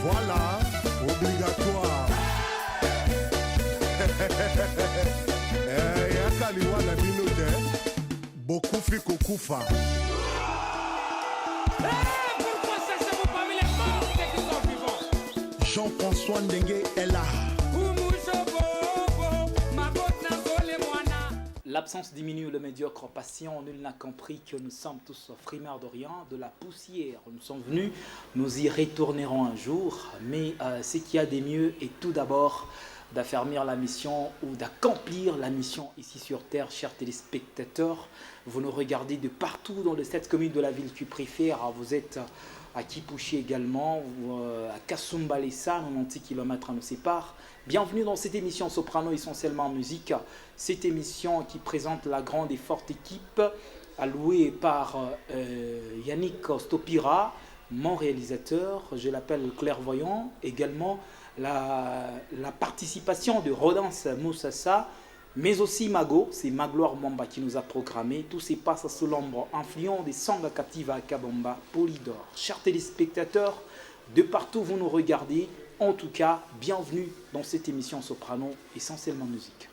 Voilà, obligatoire. Yakaliwa na minute, beaucoup fait kokufa. Pourquoi ça se vaut parmi les morts ceux qui sont vivants? Jean-François Ndengue est là. L'absence diminue le médiocre patient, nul n'a compris que nous sommes tous frimeurs d'Orient, de la poussière. Nous sommes venus, nous y retournerons un jour, mais ce qu'il y a de mieux est tout d'abord d'affermir la mission ou d'accomplir la mission ici sur Terre, chers téléspectateurs. Vous nous regardez de partout dans les 7 communes de la ville que tu préfères. Vous êtes à Kipouchi également, ou à Kasumbalesa, 90 km nous sépare. Bienvenue dans cette émission Soprano essentiellement en musique. Cette émission qui présente la grande et forte équipe allouée par Yannick Stopira, mon réalisateur, je l'appelle clairvoyant. Également la participation de Rodance Moussassa, mais aussi Mago, c'est Magloire Mamba qui nous a programmé. Tout se passe sous l'ombre influent des Sanga Captiva à Kabamba, Polydor. Chers téléspectateurs, de partout vous nous regardez. En tout cas, bienvenue dans cette émission Soprano, essentiellement musique.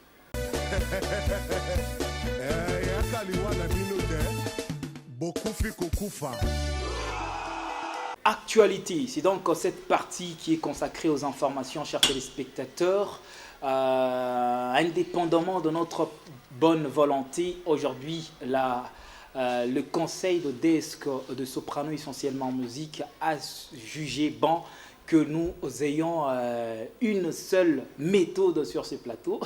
Actualité, c'est donc cette partie qui est consacrée aux informations, chers téléspectateurs. Indépendamment de notre bonne volonté, aujourd'hui, le conseil de desk de Soprano essentiellement musique a jugé bon que nous ayons une seule méthode sur ce plateau.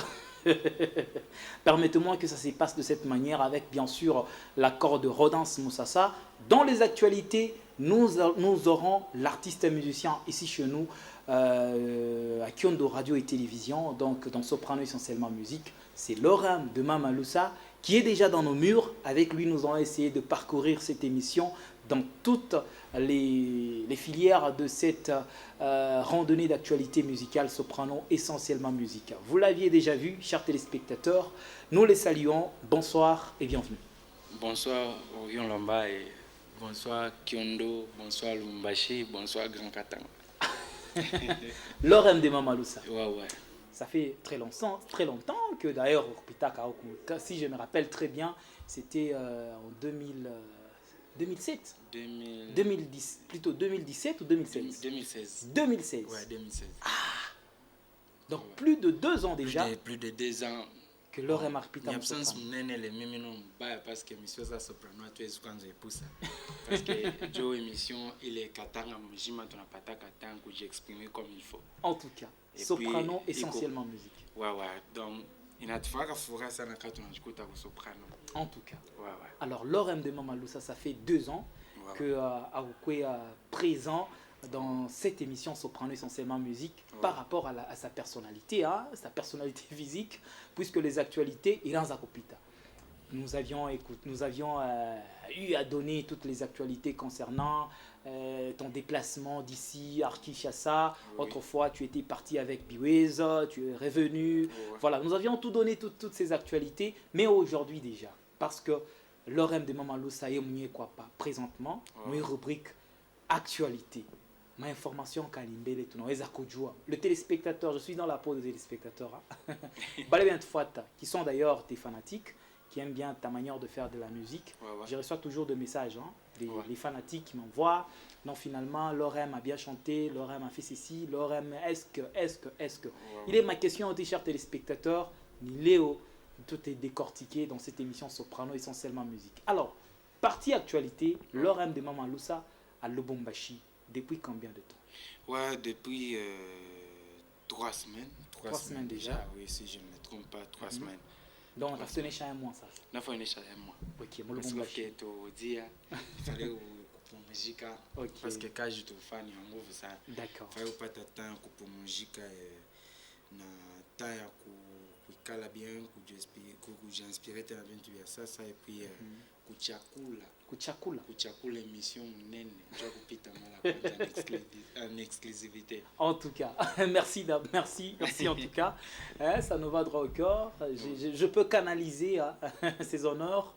Permettez-moi que ça se passe de cette manière avec bien sûr l'accord de Rodance Moussassa. Dans les actualités, nous aurons l'artiste musicien ici chez nous à Kyondo Radio et Télévision, donc dans Soprano essentiellement musique. C'est Laurent de Mamaloussa qui est déjà dans nos murs. Avec lui, nous allons essayer de parcourir cette émission dans toutes les filières de cette randonnée d'actualité musicale Soprano essentiellement musique. Vous l'aviez déjà vu, chers téléspectateurs, nous les saluons. Bonsoir et bienvenue. Bonsoir Orion Lamba et bonsoir Kyondo, bonsoir Lumbashi, bonsoir Grand Katanga. Laurent de Mamaloussa. Ouais. Ça fait très longtemps que d'ailleurs, si je me rappelle très bien, c'était en 2007 2010, plutôt 2017 ou 2016 2016. Ouais, 2016. Donc ouais. Plus de 2 ans déjà. Plus de 2 ans. Que Laurent Marpita. L'absence n'est les mêmes parce que monsieur ça Soprano tu es quand j'ai poussé. Parce que Joe émission il est Katanga Mujima ton apata Katanga que j'ai exprimé comme il faut. En tout cas, et Soprano puis, essentiellement musique. Ouais. Donc il a fait que ça n'a qu'à ton écoute à Soprano. En tout cas. Ouais. Alors Laurent de Mamaloussa, ça fait 2 ans que Aoukwe est présent dans cette émission Soprano essentiellement musique par rapport à sa personnalité, sa personnalité physique, puisque les actualités, il en a copita. Nous avions eu à donner toutes les actualités concernant ton déplacement d'ici à Kinshasa. Oui. Autrefois, tu étais parti avec Biwez, tu es revenu. Oui. Voilà, nous avions tout donné, toutes ces actualités, mais aujourd'hui déjà, parce que Laurent de Mamaloussa est quoi pas présentement, une rubrique actualité. Ma information Kalimbele, le téléspectateur, je suis dans la peau des téléspectateurs, qui sont d'ailleurs des fanatiques, qui aiment bien ta manière de faire de la musique. Ouais. Je reçois toujours des messages, des fanatiques qui m'envoient. Non, finalement, Laurent a bien chanté, Laurent a fait ceci, Laurent, est-ce que. Ouais. Il est ma question, chers téléspectateurs, ni Léo, tout est décortiqué dans cette émission Soprano essentiellement musique. Alors, partie actualité, Laurent de Mamaloussa à Lubumbashi. Depuis combien de temps? Ouais, depuis 3 semaines. 3 semaines déjà. Oui, si je ne me trompe pas, 3 semaines. Donc, on a fait un mois, ça. On a fait un mois. Ok, moi, le il fallait pour musique. Parce que quand je te fan, il y a ça. D'accord. Il fallait pas t'attendre pour musique. Na temps ya kala bien j'ai inspiré tena bintu ya sasa et puis kuchakula émission nene ndio kupita mala en exclusivité. En tout cas, merci en tout cas. Ça nous va droit au corps. Je peux canaliser ces honneurs,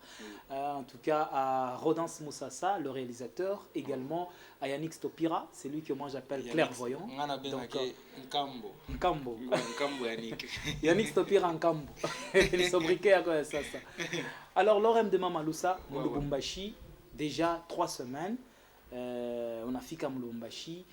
en tout cas à Rodance Moussassa, le réalisateur, également à Yannick Stopira, c'est lui que moi j'appelle clairvoyant. Donc, Nkambo. Yannick Stopira Nkambo. Les sobriquets à quoi ça. Alors l'ORM de Mamaloussa, Lubumbashi, déjà 3 semaines. On a fika Lubumbashi.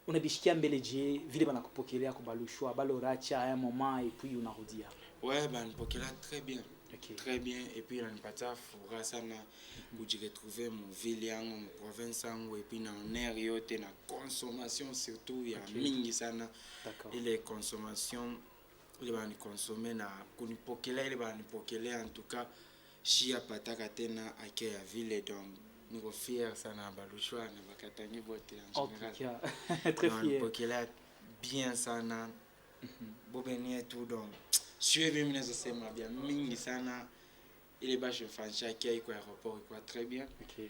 On a bishikia mbeleje vile banakupokelea kubalushwa baloracha à un moment et puis on a rodia. Ouais, ben pokela très bien. Okay. Très bien et puis on pata fura sana où j'ai retrouvé mon ville yango province yango et puis na air yote na consommation surtout ya mingi sana. D'accord. Et les consommations les bani consommer na kunipokela les bani pokela en tout cas chia pataka tena ake ya ville donc nous fier sana balushwa na bakatangi vote en général. Très fier. Pokela bien sana. Bobeni et tout donc suivi mnezo sema bien mingi sana ile basho fansha kia iko aéroport iko très bien. OK.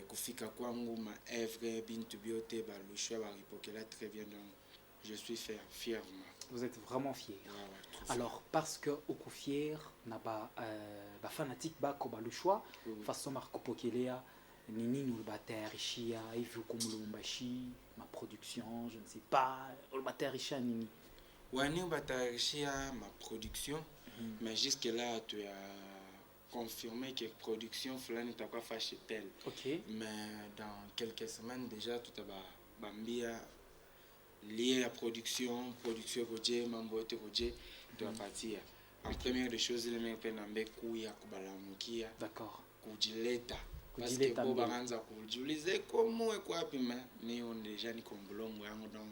Kufika kwangu ma evre bintu biote balushwa baripokela très bien donc je suis fier. Vous êtes vraiment fier. Ouais, alors parce que au fier na ba fanatique ba ko balushwa façon marco pokelea nini nous batarishia hivi kumulumbashi ma production je ne sais pas le batarishia nini. Wani batarishia ma production mais jusque là tu as confirmé que production fulani itakuwa fâché tel. OK. Mais dans quelques semaines déjà tout a bambia lié à production projet mambo yote projet tu vas partir. En première des choses les mecs penambe kuya kubalamukia. D'accord. Kujileta parce que bo baranza kujiulize comment et quoi puis mais on déjà ni kombolongo yango donc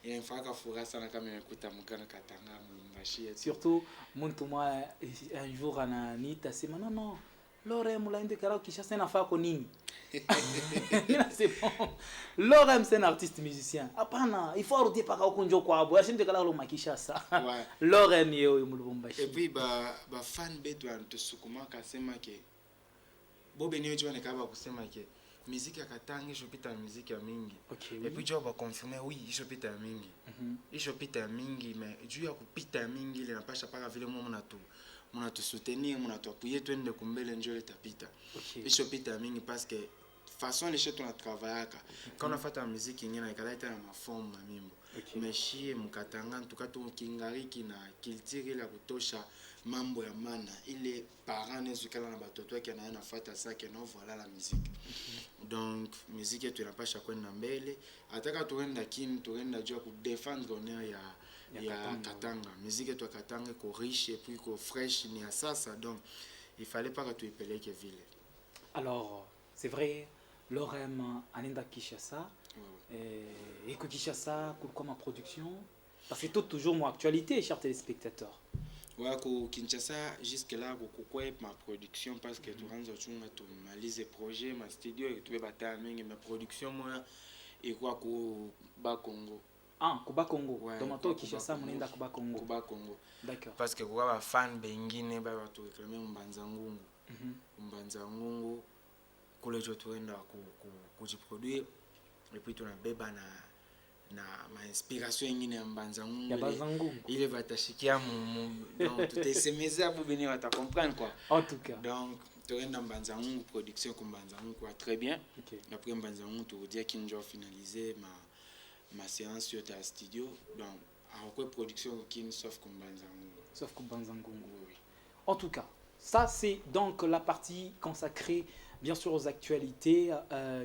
il faut que fura sana kama nimekuta mkana katanga mbashi. Surtout muntu moi un jour ananita sema non l'orem ulaende kara Kinshasa nafaa kwa nini? C'est bon. L'orem c'est un artiste musicien. Hapana, il faut arrêter paka ukunjo kwa abo. Ashinde kala lo makishasa. Ouais. L'orem yeo mulubumbashi. Et puis ba fan betu antusukuma kasema ke Bobeni yote wanekaba kusema ke musique ya Katanga ishopita musique ya mingi. Okay, oui. Et puis tu vas confirmer oui, ishopita ya mingi. Ishopita ya mingi mais juu ya kupita ya mingi ile napasha paka vile muna tu soutenir, muna tu appuyer twende kumbele njoo le tapita. Okay. Ishopita ya mingi parce que façon les choses on a travaillé quand on a fait la musique ingine ikaleta na maforme na mimbo. Okay. Mais chie mukatanga en tout cas tu kingariki na kiltiri la kutosha mambo ya mana ile parents nezukala na batoto yake na nafuata sake na voilà la musique. Donc musique yetu inapasha kwenda mbele ataka tuenda kini tuenda jua ku défendre honneur ya Katanga. Musique yetu Katanga ko riche et puis ko fresh ni à sasa donc il fallait pas que tu ipeleke ville. Alors c'est vrai l'orem anenda Kinshasa et que Kinshasa kulikuwa ma production parce que toujours mon actualité chers téléspectateurs. Ouais, au Kinshasa jusque là pourquoi ma production parce que tu rentres chunga tu malize projet ma studio et tu vas battre mingi ma production moi et quoi ko ba Congo. Ah, Kuba Congo. Ouais, donc toi Kinshasa mnaenda Kuba Congo. Kuba Congo. D'accord. Parce que kwa ba fan bengine ba watu réclamer Mbanza Ngungu. Mbanza Ngungu kule jo tuenda kujiproduire et puis tunabeba na ma inspiration ingine ya Mbanza Ngungu ile batashikia donc tutasemeza hapo bene wata comprendre quoi en tout cas donc tuenda Mbanza Ngungu production kwa Mbanza Ngungu quoi très bien. Okay. Après Mbanza Ngungu tu dire qu'il doit finaliser ma séance sur ta studio donc à quoi production qui sauf comme Mbanza Ngungu oui. En tout cas ça c'est donc la partie consacrée bien sûr aux actualités.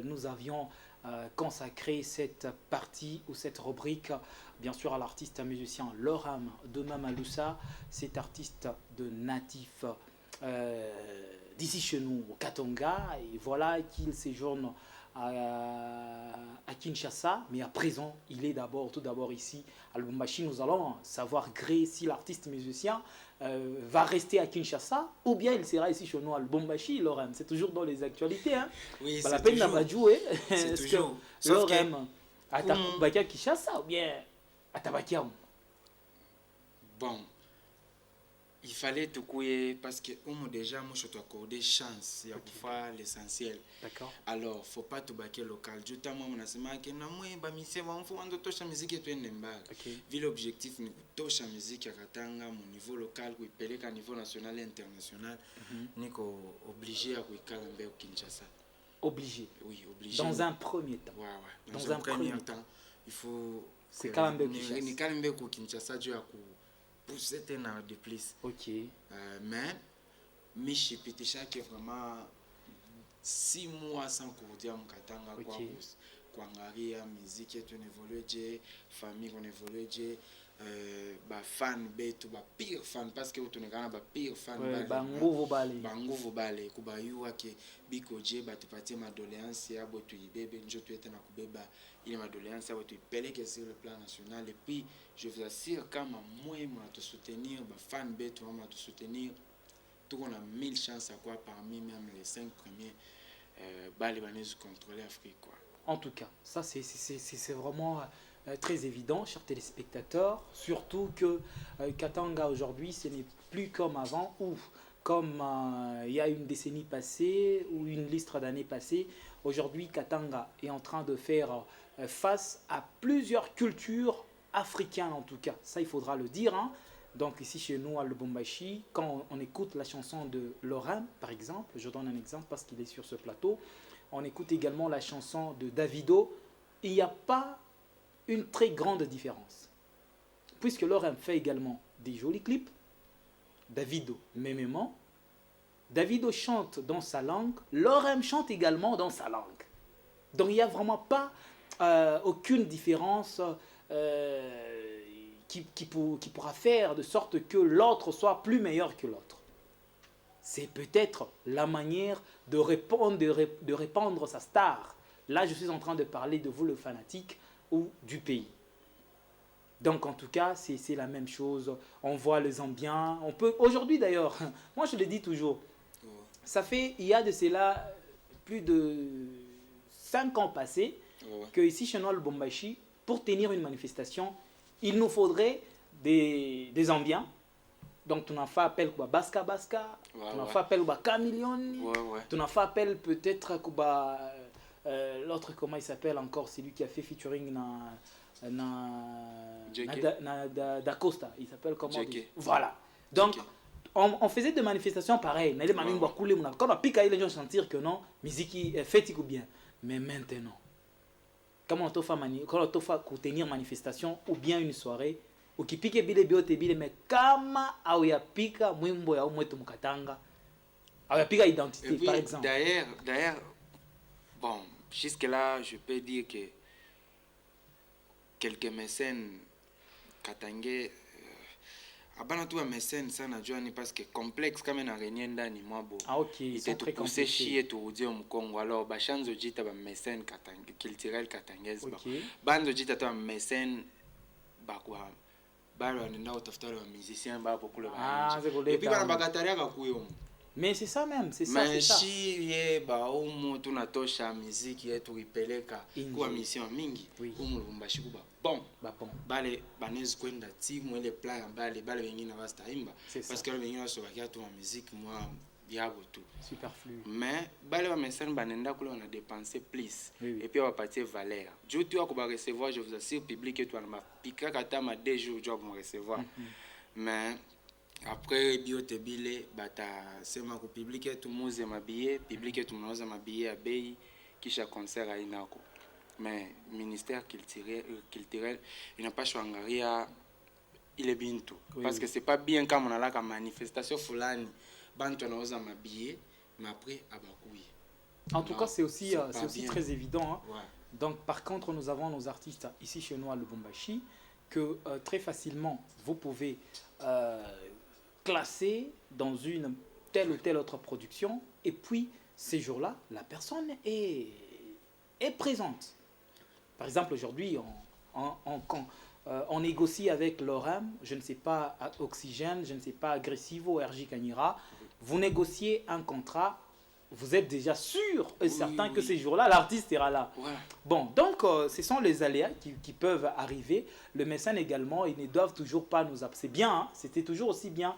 Nous avions consacré cette partie ou cette rubrique bien sûr à l'artiste musicien l'orem de Mamaloussa, cet artiste de natif d'ici chez nous au Katanga et voilà qu'il séjourne à Kinshasa, mais à présent il est tout d'abord ici à Lubumbashi. Nous allons savoir gré si l'artiste musicien va rester à Kinshasa ou bien il sera ici chez nous à Lubumbashi. L'orem, c'est toujours dans les actualités hein. Oui, c'est la peine d'avoir joué. C'est toujours l'orem à Kinshasa ou bien à Tabakiam. Bon, il fallait te couiller parce que déjà moi je t'accordé chance il y a pour faire l'essentiel. D'accord. Alors faut pas te baquer local juta moi nasema que na moi ba mise ba mfu ando tosha musique tu ende mbali. Vile l'objectif ni kutosha musique ya Katanga mon niveau local kuipeleka niveau national et international. Niko obligé à kuikala mbele Kinshasa. Obligé. Oui, obligé. Dans un premier temps. Ouais. Dans un premier temps. Il faut c'est Kalambe Kinshasa. Ni Kalambe ko Kinshasa du à pousser de plus. Ok. Mais Michi Pitisha qui est vraiment 6 mois sans courdier en Katanga quoi ngaria musique est une évoluée famille on évolué fan betu ba pire fan parce que utonekana ba pire fan banguvu bale kubayua ke bikoje batupatie madoléance ya botu ibebe njo tuete na kubeba ile madoléance ya botu ipeleke sur le plan national et puis je vous assure kama moi te soutenir ba fan betu m'a te soutenir tout on a 1000 chances à quoi parmi même les 5 premiers bale banese contrôler Afrique quoi. En tout cas, ça c'est vraiment très évident, chers téléspectateurs, surtout que Katanga aujourd'hui, ce n'est plus comme avant, ou comme il y a une décennie passée, ou une listre d'années passées. Aujourd'hui, Katanga est en train de faire face à plusieurs cultures africaines en tout cas. Ça, il faudra le dire. Hein. Donc ici chez nous à Lubumbashi, quand on écoute la chanson de Lorraine, par exemple, je donne un exemple parce qu'il est sur ce plateau, on écoute également la chanson de Davido, il n'y a pas une très grande différence. Puisque Lorraine fait également des jolis clips, Davido mêmement, Davido chante dans sa langue, Lorraine chante également dans sa langue. Donc il n'y a vraiment pas aucune différence qui pourra faire de sorte que l'autre soit plus meilleur que l'autre. C'est peut-être la manière de répandre sa star. Là, je suis en train de parler de vous, le fanatique, ou du pays. Donc, en tout cas, c'est la même chose. On voit les ambiants. On peut, aujourd'hui d'ailleurs, moi je le dis toujours, ça fait, il y a de cela plus de 5 ans passés, que ici chez nous, le Bombashi, pour tenir une manifestation, il nous faudrait des ambiants. Donc, tu n'as fait appel à Baska, tu n'as fait appel à Camillion, tu n'as fait appel peut-être à l'autre, comment il s'appelle encore, c'est lui qui a fait featuring Da Costa, il s'appelle comment? Voilà. Donc, on faisait des manifestations pareilles. Quand on pique, les gens sentir que non, musique est faite ou bien. Mais maintenant, comment on fait tenir manifestation ou bien une soirée, ukipike bile biote bile mais kama au yapika mwimbo ya umwetu mukatanga au yapika identité puis, par exemple. D'ailleurs bon jusque là je peux dire que quelques mécènes katangais abana tu mécène sana joani parce que complexe kama na renye ndani mwabo ils sont très complexés chier turudio mkongo alors ba chanzo jita ba mécène katangais culturel katangaise bando jita to mécène bakwa balo anaenda utafuta wa musicien bapo kule et puis bana bakataria kakuyo mais c'est ça même c'est ça mais si ye ba umu tunatosha muziki yetu ipeleka kwa mission mingi umu Lubumbashi kuba bon bale banezi kwenda timu ile plan bale wengine bastaimba parce que wengine wasobakia tu wa muziki moi diabo tout superflu mais bale ba message banenda kule on a dépensé plus et puis on va partir valeur je tu vas ko recevoir je vous assure public et toi na pika kata ma 2 jours job me recevoir mais après biote bile bata sema ko public tout muze mabillet public tout mnauza mabillet à bei kisha concert ainako mais ministère culturel il n'a pas choangaria il est bintu parce que c'est pas bien comme on a la manifestation fulani bantu anauza mabillet mais après abakuyi. En tout cas c'est aussi très évident hein. Donc par contre nous avons nos artistes ici chez nous à Lubumbashi que très facilement vous pouvez classer dans une telle ou telle autre production et puis ces jours-là la personne est présente. Par exemple aujourd'hui on négocie avec l'OREM, je ne sais pas Oxygène, je ne sais pas Agressivo, RJ Canira, vous négociez un contrat vous êtes déjà sûr et certain que oui. ces jours-là, l'artiste sera là. Ouais. Bon, donc ce sont les aléas qui peuvent arriver. Le mécène également, ils ne doivent toujours pas nous... C'est bien, hein, c'était toujours aussi bien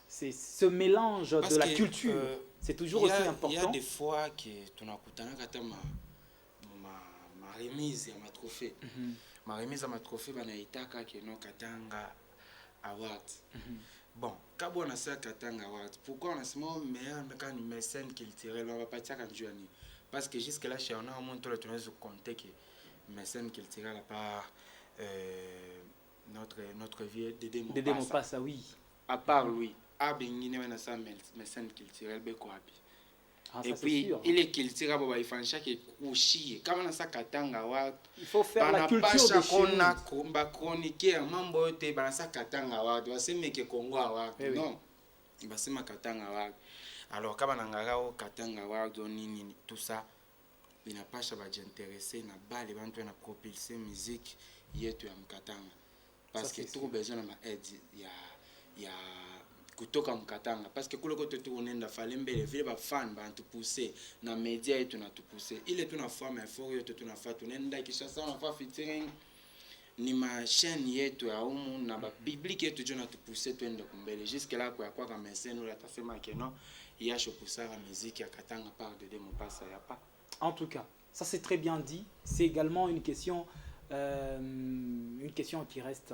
ce mélange Parce de la que, culture. C'est toujours il y a- aussi important. Il y a des fois que tunakutana kata ma remise ya matrophée. Ma remise ya matrophée banaitaka keno Katanga Award. Bon, kabo on a ça Katanga Award. Pourquoi on a ce mot meilleur mécanique mécène culturel on va pas tirer quand Johnny. Parce que jusque là chez on a un monde tout le temps se compter que mécène culturel à part notre vieux Dédé Mopassa, oui. à part lui, a bengine wana sa mécène culturel beko api. Ah, Et ça, puis sûr. il est culturel baba ifanisha ke kushie kama na sa Katanga Award. Il faut faire la culture de chez nous. Ba chroniquer mambo yote ba sa Katanga Award baseme ke Congo Award. Eh oui. Non. Basema Katanga Award. Alors kama nangara o Katanga Award nini tout ça binapasha bajiintéresser na bale bantu na propulser musique yetu ya Mkatanga. Parce que tout besoin na aide ya kutoka Mkatanga parce que kule kote tu unaenda falembele vile ba fan ba tupousser na media yetu na tupousser ile tunafanya effort yote tunafanya tunaenda kisha sana tunafanya featuring ni ma chaîne yetu ya umu na ba public yetu jona tupousser twende kumbele jusque là kwa kama scène là tasema que non il y a chopusa la musique ya Katanga par Dédé Mopassa y a pas. En tout cas, ça c'est très bien dit. C'est également une question qui reste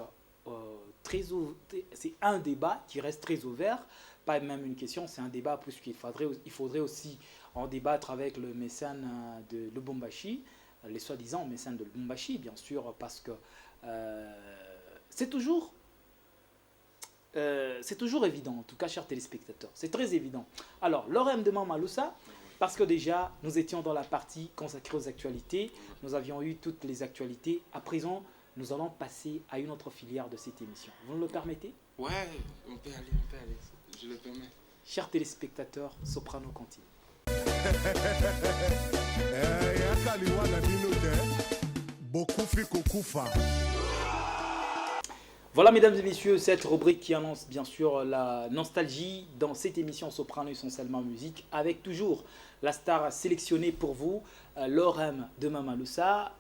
c'est un débat qui reste très ouvert. Pas même une question, c'est un débat plus qu'il faudrait aussi en débattre avec le mécène de Lubumbashi, les soi-disant mécènes de Lubumbashi, bien sûr, parce que c'est toujours évident, en tout cas, chers téléspectateurs. C'est très évident. Alors, l'ORM de Mama Lusa, parce que déjà, nous étions dans la partie consacrée aux actualités. Nous avions eu toutes les actualités. À présent, nous allons passer à une autre filière de cette émission. Vous me le permettez? Ouais, on peut aller. Je le permets. Chers téléspectateurs, Soprano continue. Voilà, mesdames et messieurs, cette rubrique qui annonce bien sûr la nostalgie dans cette émission Soprano essentiellement musique, avec toujours la star sélectionnée pour vous, l'ORM de Mama Lusa.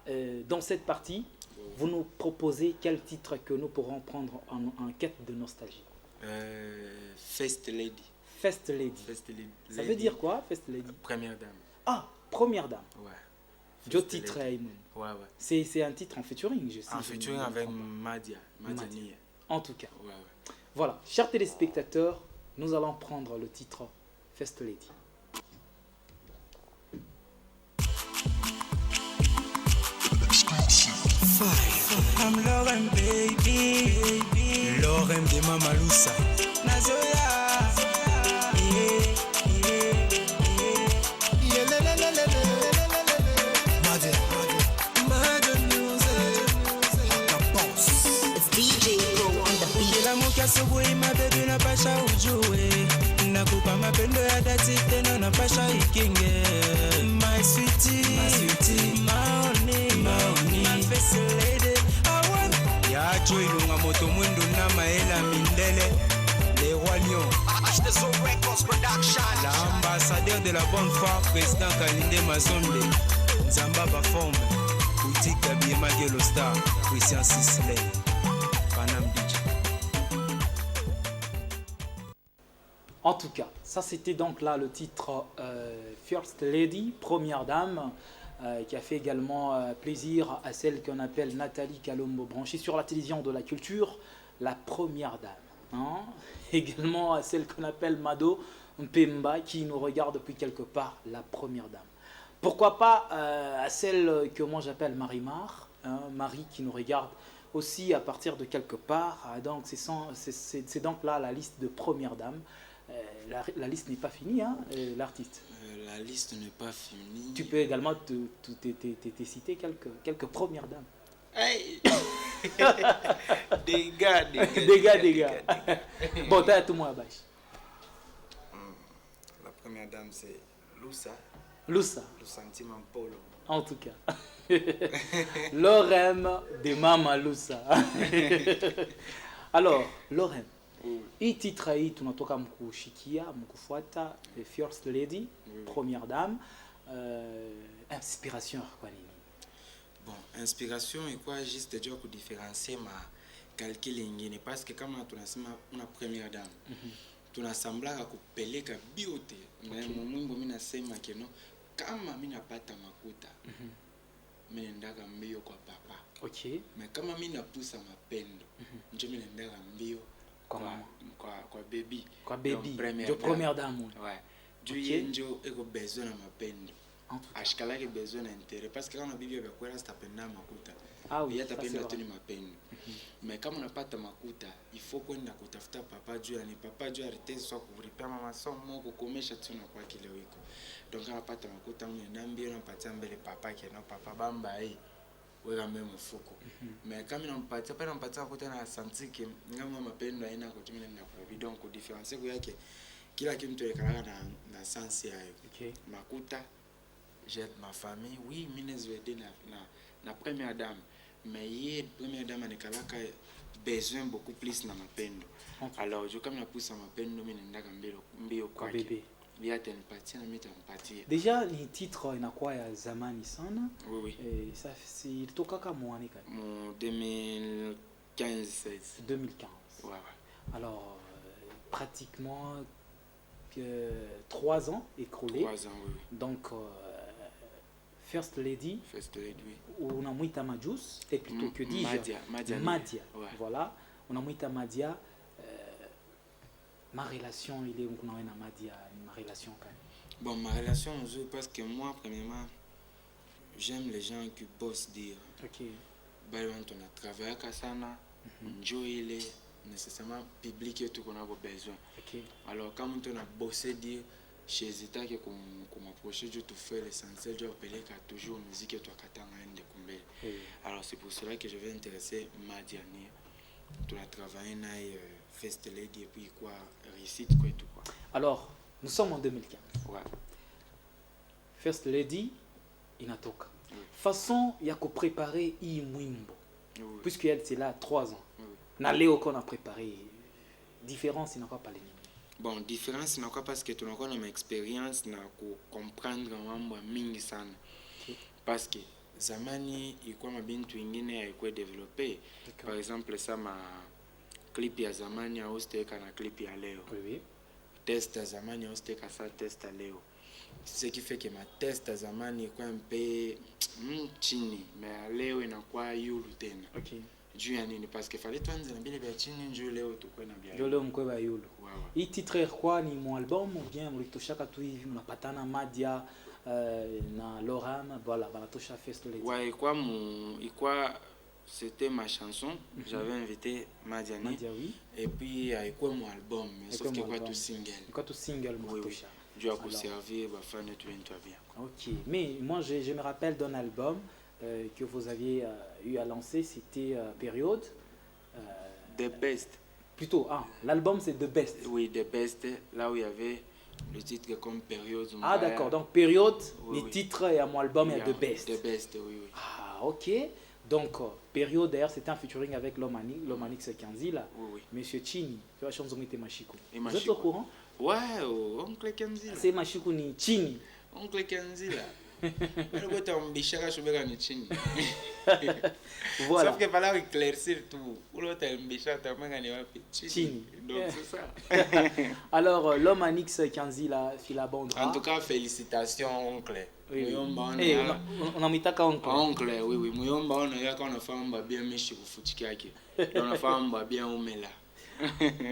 Dans cette partie, vous nous proposez quel titre que nous pourrons prendre en quête de nostalgie? First Lady. First Lady. First Lady. Ça veut dire quoi, First Lady? Première dame. Ah, Première dame. Ouais. Joe titre Raymond. Ouais. C'est un titre en featuring, je sais. En featuring avec Madia Nia. En tout cas. Ouais. Voilà, chers téléspectateurs, nous allons prendre le titre First Lady. I'm Lauren, baby. Lauren de Mama Lusa. Nazoya. Asubuhi mabebi napasha ujue, nakupa mapendo ya dhati tena napasha ikinge. My sweetie, maoni, my first lady. Yacho ilunga moto mwendo na maela mindele. Les rois lions. L'ambassadeur de la bonne foi, président Kalinde Mazonde. Nzamba Baforme, boutique d'habillement Gelo Star, Christian Sisley, Panam DJ. En tout cas, ça c'était donc là le titre First Lady, Première Dame, qui a fait également plaisir à celle qu'on appelle Nathalie Kalombo, branchée sur la télévision de la culture, la Première Dame. Hein? Également à celle qu'on appelle Mado Mpemba, qui nous regarde depuis quelque part, la Première Dame. Pourquoi pas à celle que moi j'appelle Marie-Mar, hein? Marie qui nous regarde aussi à partir de quelque part. Donc c'est donc là la liste de Première Dame. La liste n'est pas finie, hein, l'artiste. La liste n'est pas finie. Tu peux également te citer quelques premières dames. Hey. Des gars. Bon, t'as tout moi à bâche. La première dame, c'est Lusa. Le sentiment Polo. En tout cas. L'ORM de Mama Lusa. Alors, l'ORM. Hii titre hii tunatoka mkushikia mkufuata The First Lady, première dame. Inspiration kwa nini? Bon, inspiration ilikuwa juste jua kudifferencier ma calcul ingine parce que kama tunasema una première dame tunasamblaka kupeleka biote na mwimbo mimi nasema keno kama mimi napata makuta mimi nendaka mbio kwa papa. Okay. Mais kama mimi napusa mapendo ndio mimi nendaka mbio kwa baby. Kwa baby. De première dame. Ouais. Juu ndio eko besoin na mapendo. Ashikalake besoin na intérêt parce que kama bibi yakwela sitapenda makuta. Ah oui, yatapenda tu ni mapendo. Mais kama unapata makuta, il faut kwenda kutafuta papa juu yani papa juu arete sio kulipa masomo kukomesha tu na kwa kile wiko. Donc unapata makuta mwenambia unapatia mbele papa yake na papa bamba hii. Wewe mwe mfuko. Mais kama unampatia pale unampatia makuta na santiki ngamo mapendo haina kutumia na kwa video donc difference yake kila kitu yekalaka na sense yayo. Okay. Makuta j'aide ma famille, oui, mine aider na première dame, mais hier première dame anikalaka besoin beaucoup plus na mapendo. Alors je comme na pousse mapendo mimi ndaka mbio kwa bébé. Bia tenipatia na mimi tampatia. Déjà ni titre inakuwa ya zamani sana. Oui oui. Et ça c'est ilitoka kama mwani kani? Mon 2015 16. 2015. Ouais ouais. Alors pratiquement 3 ans écoulés. 3 ans oui. Donc First Lady. First Lady oui. Unamwita Majus et plutôt que dis-je Madia. Ouais. Voilà. Unamwita Madia. Ma relation il est où na Madia, ma relation quand même. Bon, ma relation parce que moi premièrement j'aime les gens qui bossent dire. OK. Bali on a travaillé sana. Njoo ile nécessairement public yetu kuna besoin. OK. Alors quand on a bossé dire chez Zeta que comme approcher je te fais l'essentiel je peleka toujours musique toi katanga ende kumbele. Alors c'est pour cela que je vais intéresser Madiani. Tu as travaillé na First Lady et puis quoi réussite quoi et tout quoi. Alors, nous sommes en 2015. Ouais. First Lady inatoka. Façon ya ko préparer hii mwimbo. Puisque elle c'est là 3 ans. Na leo qu'on a préparé différence inakuwa pale nini? Bon, différence inakuwa parce que tunakuwa na experience na ku comprendre mambo mingi sana. Parce que zamani ilikuwa mabintu ingine haikuwa developé. Par exemple ça ma clip ya zamani hausteka na clip ya leo. Oui. Test ya zamani hausteka sa test ya leo. Ce qui fait que ma test ya zamani ilikuwa mpe chini, mais leo inakuwa yulu tena. OK. Juu ya nini? Parce que fallait tuanze na bile vya chini njoo leo tukwe na bia. Njoo leo mkwe ba yulu. Hii titre kwa ni mu album ou bien mlitoshaka tu hivi mnapatana Madia na Loram voilà banatosha First Lady. Ouais, quoi c'était ma chanson, j'avais invité Madiani. Madia oui. Et puis quoi mon album, sauf que quoi tout single. Quoi tout single mnatosha. Dieu a conservé ba fan et tout bien. OK, mais moi je me rappelle d'un album que vous aviez eu à lancer, c'était Période. The Best. Plutôt, l'album c'est The Best. Oui, The Best, là où il y avait le titre comme Période. Ah d'accord, donc Période, oui, le titre et à mon album est The Best. The Best, oui. Ah ok, donc Période d'ailleurs c'était un featuring avec Lomanix Kanzi là. Oui. Monsieur Chini, tu vois chanson était Machiku. Vous êtes au courant? Ouais, oncle Kanzi. C'est Machiku ni Chini. Oncle Kanzi là. Voilà. Sauf qu'il fallait éclaircir tout. Donc c'est ça. Alors l'homme Anix Kanzi la Filabondra. En tout cas félicitations oncle. Oui. On a mis ta oncle. Oncle oui. Muyomba on a quand on a fait un bien michi kufutika yake. On a fait un bien umela.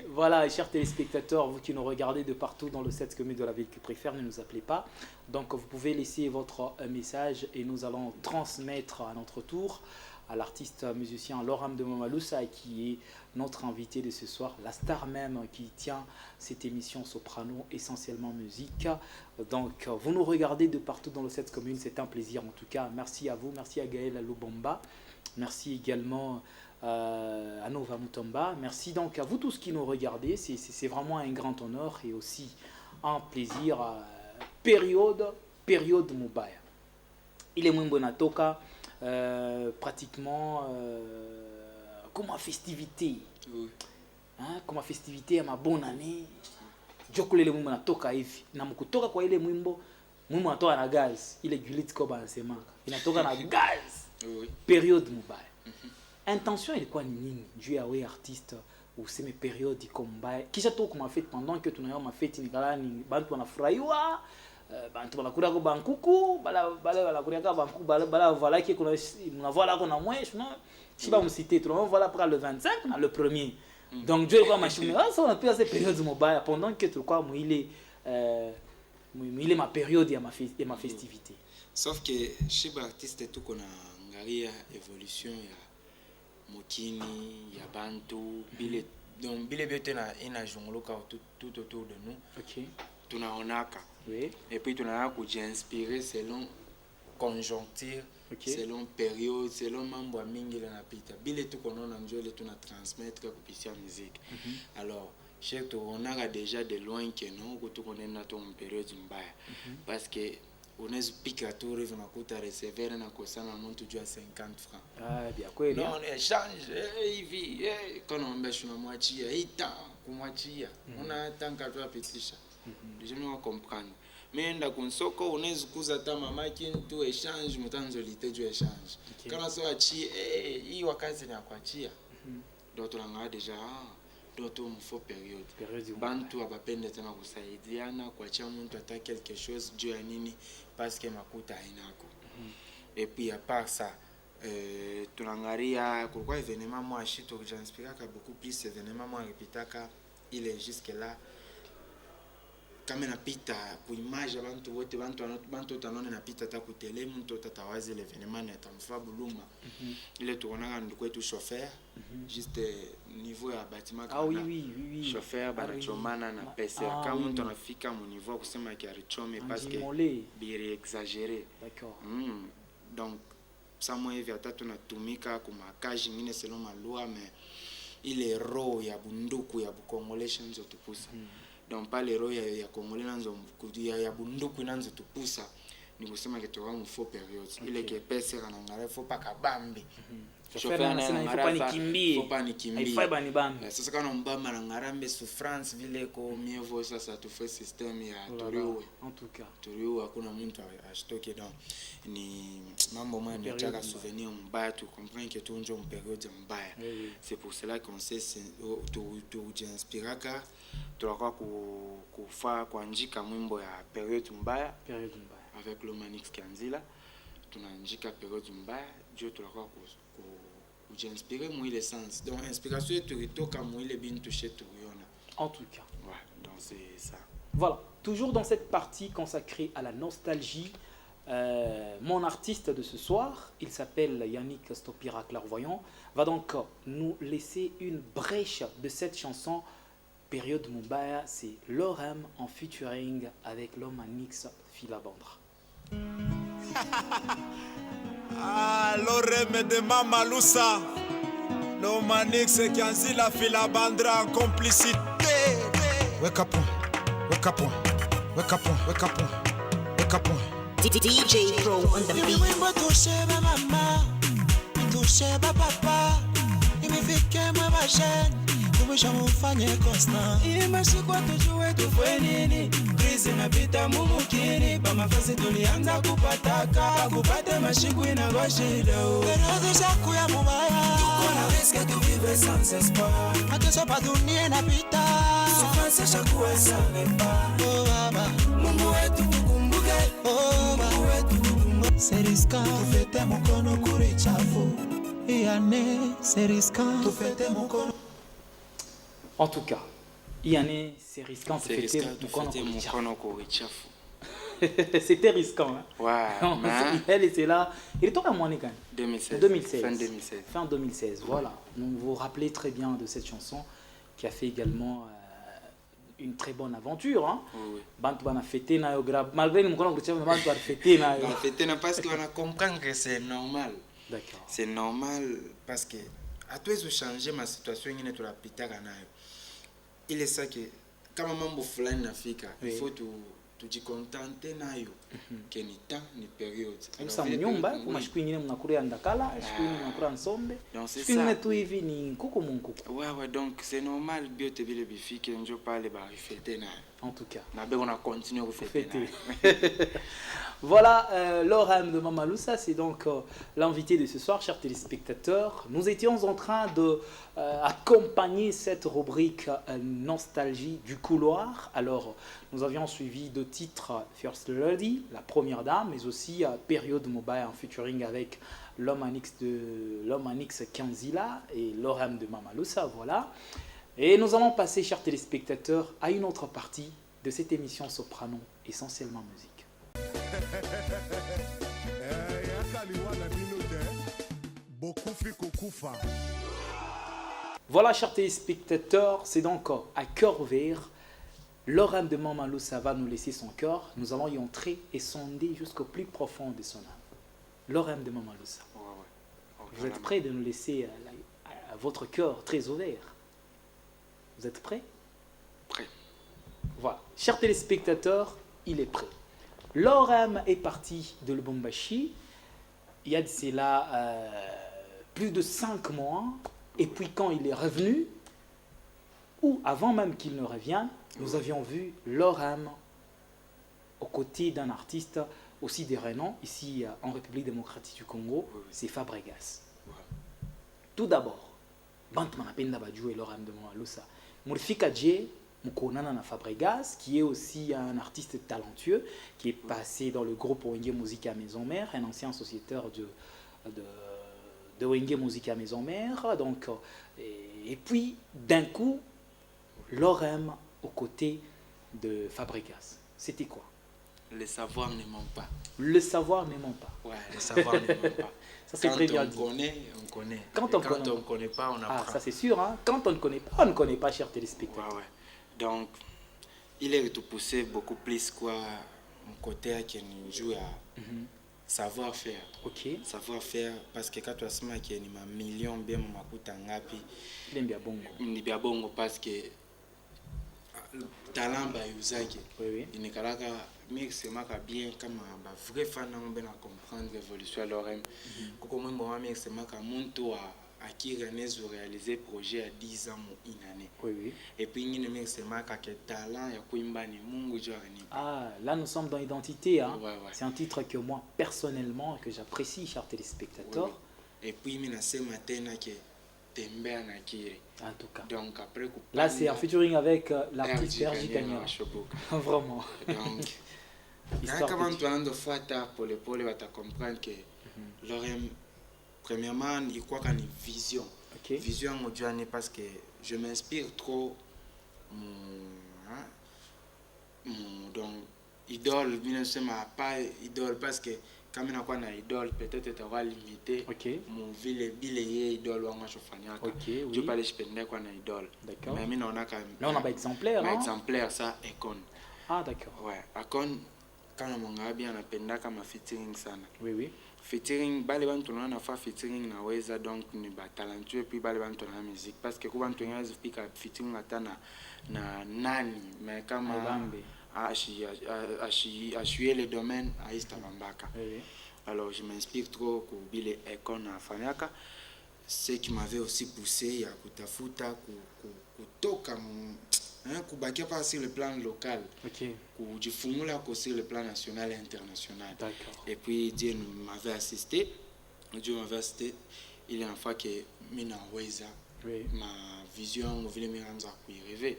Voilà, chers téléspectateurs, vous qui nous regardez de partout dans le 7 commune de la ville que préfère, ne nous appelez pas. Donc vous pouvez laisser votre message et nous allons transmettre à notre tour à l'artiste musicien Loram de Momalusa qui est notre invité de ce soir, la star même qui tient cette émission Soprano, essentiellement musique. Donc vous nous regardez de partout dans le 7 commune, c'est un plaisir en tout cas. Merci à vous, merci à Gaël Lubomba, merci également à Nova Mutomba. Merci donc à vous tous qui nous regardez. C'est vraiment un grand honneur et aussi un plaisir. Période Mubaya. Il est mwimbo natoka pratiquement comme une festivité. Oui. Kama festivité ya bonne année jokule ile mwimbo natoka hivi na mkutoka kwa ile mwimbo natoka na gaz ile Juliette Koba anasemaka inatoka na gaz période mubaya. Intention ilikuwa ni nini juu ya wewe artiste useme periode iko mbaya kisha tu kuma fete pendant que tunayo mafete nikala ni bantu wanafurahiwa bantu wanakula kwa bankuku bala kuria kwa bankuku bala voilà qui kuna mnavola kuna mwesh no shiba msite tunavola pour le 25 na le premier donc Dieu ilikuwa mashine ça on a pris ces périodes mobile pendant que tulikuwa muile ma période ya ma festivité sauf que shiba artiste tu kuna ngaria évolution ya mokini ya bantu bile donc bile biote na ina jongoloka tout autour de nous. OK. Tunaonaka. Oui. Et puis tunaanza kujiinspirer selon conjoncture, selon période, selon mambo ya mingi la napita. Bile tu konaona njo ile tuna transmettre kupitia musique. Alors, chez tu onaka déjà de loin que non ko tu konena to une période mbaya. Parce que unaweza pika tu hivi unakuta receiver na kosana mtu jua 50 francs. Ah, bien kweli. Non, on échange hivi quand on mbesha unamwachia ita kumwachia. Una tanka tu apitisha. Je ne comprendre. Mais nda kunsoko unaweza kuza hata mamaki tu échange mtanzo litejo échange. Kama sio achi hii wakati ni akuachia. Ndio tunangaa deja doto mfo période bantu abapende tena kusaidiana kuachia mtu ata quelque chose juu ya nini parce que makuta hainako. Et puis à part ça tunangaria kulikuwa événement moi shito j'inspiraka beaucoup plus événement moi répitaka il est jusque là kama napita kuimage abantu wote bantu tanone napita ta ku tele mtu tatawazi l'événement na tamfa buluma ile tuonaka ndiko tu chauffeur juste niveau ya bâtiment ah oui chauffeur banachomana na pesa kama mtu anafika mu niveau kusema ki arichome parce que biri exagéré. D'accord. Donc ça moi hivi hata tunatumika kuma kazi nyingine selon malua mais ile roho ya bunduku ya bukongolesha nzo tupusa. Donc pas les rois ya congolais nanzo ya bunduku nanzo tupusa ni kusema kitu kama faux période ile ke pesa kana ngare faut pas kabambi chauffeur anasema il faut pas nikimbie il faut pas ni bambi sasa kana mbamba na ngarambe souffrance vile ko mievo sasa tu fait système ya toriwe en tout cas toriwe hakuna mtu ashtoke donc ni mambo moja nataka souvenir mbaya tu comprendre que tu njo période mbaya. C'est pour cela qu'on sait tu inspiraka tulikuwa kufa kuandika mwimbo ya période mbaya avec le Manix Kanzila tunaandika période mbaya ndio tulikuwa kujiinspirer moi le sens donc inspiration yetu itoka moi le bintu chetu yona en tout cas. Ouais, donc c'est ça. Voilà, toujours dans cette partie consacrée à la nostalgie. Mon artiste de ce soir, il s'appelle Yannick Stopira Clairvoyant, va donc nous laisser une brèche de cette chanson Période Mubaya. C'est Lorem en featuring avec l'homme Anix Filabandra. Lorem de Mama Lusa, l'homme Anix Kanzila Filabandra en complicité. Wake up, wake up, wake up, wake up, wake up. DJ Pro on the beat. Wimbo tusheba mama, tusheba papa, imefike mwa jeune, tumisha mufanye constant. Imeshikwa tujue tufwe nini, krizi napita mumukini, pa mafasi tulianza kupataka, kupate mashiku inagwashida. Periode shaku ya mubaya, tuko na riske tu vivre sans espoir. Mateso pa dunia inapita, souffrance shaku ya sanepa. Oh baba, Mungu wetu kukumbuke. Oh Mungu wetu kukumbuke. Seriska, tufete mukono kuri chafu. Iane, seriska, tufete mukono. En tout cas, Iane, c'est risquant de fêter mukono kuri chafu. C'était risquant. Hein? Ouais. Elle était là. Il est tombé à Monica. 2016. Fin 2016. Voilà. Donc, vous vous rappelez très bien de cette chanson qui a fait également une très bonne aventure. Hein? Oui. Bantu bana fêté na yo grave. Malgré nous connaissons que bantu bana fêté na yo. Fêté na parce qu'on a compris que c'est normal. D'accord. C'est normal parce que à toi de changer ma situation ingine tulapita nayo. Il est ça que kama mambo fulani nafika il faut tujikontante nayo ke ni temps ni période. Sasa mnyumba kuna siku nyingine mnakula ya ndakala, siku nyingine mnakula nsombe. Siku nyingine tu hivi ni nkuku munkuku. Ouais, donc c'est normal bio te bile bifike njo pale ba fêter na. En tout cas. Na be on a continué à fêter. Voilà, l'Orem de Mama Lusa, c'est donc l'invité de ce soir, chers téléspectateurs. Nous étions en train de accompagner cette rubrique Nostalgie du couloir. Alors, nous avions suivi deux titres, First Lady, la première dame, mais aussi Période Mobile en featuring avec l'homme Anix Kanzila et l'Orem de Mama Lusa, voilà. Et nous allons passer, chers téléspectateurs, à une autre partie de cette émission Soprano, essentiellement musique. Voilà, chers téléspectateurs, c'est donc à cœur ouvert. L'Orem de Mama Lusa va nous laisser son cœur. Nous allons y entrer et sonder jusqu'au plus profond de son âme. L'Orem de Mama Lusa. Vous êtes prêts de nous laisser votre cœur très ouvert? Vous êtes prêts? Prêt. Voilà. Chers téléspectateurs, il est prêt. L'Orem est parti de Lubumbashi. Il y a de cela plus de 5 mois. Et puis quand il est revenu, ou avant même qu'il ne revienne, nous avions vu l'Orem aux côtés d'un artiste aussi de renom, ici en République démocratique du Congo, c'est Fabregas. Tout d'abord, Bantman Penda va jouer l'Orem de Mama Lusa. Mourfika Dje, Moukonana na Fabregas, qui est aussi un artiste talentueux, qui est passé dans le groupe Wenge Musica Maison Mère, un ancien sociétaire de Wenge Musica Maison Mère. Donc, et puis, d'un coup, l'Orem aux côtés de Fabregas. C'était quoi? Le savoir ne ment pas. Le savoir ne ment pas. Ouais, le savoir ne ment pas. Ça, c'est très bien dit. Quand on connaît. Quand on ne connaît pas, on apprend. Ah, ça c'est sûr. Hein? Quand on ne connaît pas, on ne connaît pas, chers téléspectateurs. Ouais. Donc, il est tout poussé beaucoup plus quoi, mon côté qui joue à savoir-faire. Ok. Savoir-faire, parce que quand tu as ce mec qui est un million, bien mon makuta ngapi. Il aime bien bongo. Il est bien bongo parce que le talent ba usage. Oui. Il n'est qu'à la mix maka bien comme un vrai fan on bien comprendre l'évolution alors comme moi mix maka monto à qui René réaliser projet à 10 ans ou une année. Oui. Et puis il mix maka que talent ya kuimba ni mungu jorani. Ah, là nous sommes dans l'identité hein. Ouais. C'est un titre que moi personnellement que j'apprécie, chers téléspectateurs. Oui. Et puis il ce matin que Tembea na Kiri. En tout cas. Donc après là c'est un featuring avec l'artiste Sergi Kanyama. Vraiment. Donc quand tu as un fois pour les pôles, tu vas comprendre que l'Orem, premièrement, il croit qu'il y a une vision. Okay. Vision mondiale parce que je m'inspire trop donc idole, bien sûr, pas idole parce que quand on a une idole, peut-être tu vas limiter mon ville idole ou un chauffagnac. Je parle de quoi une idole. D'accord. Mais on a quand même. Là on a pas exemplaire. Pas exemplaire ça Econ. Ah d'accord. Ouais, Econ. Quand on a bien appelé comme featuring sana. Oui. Featuring, bale bantu na fa featuring na weza donc ni ba talentueux puis bale bantu na musique parce que kwa bantu ngazi pika featuring atana na nani mais kama ashuye le domaine à Istabambaka. Oui. Alors je m'inspire trop pour bile Econ na fanyaka. Ce qui m'avait aussi poussé à kutafuta kutoka kubakia pas sur le plan local, kujifungula sur le plan national et international. Et puis Dieu m'avait assisté. Dieu m'avait assisté. Il y a une fois que mina weza ma vision voulait me rendre à rêver.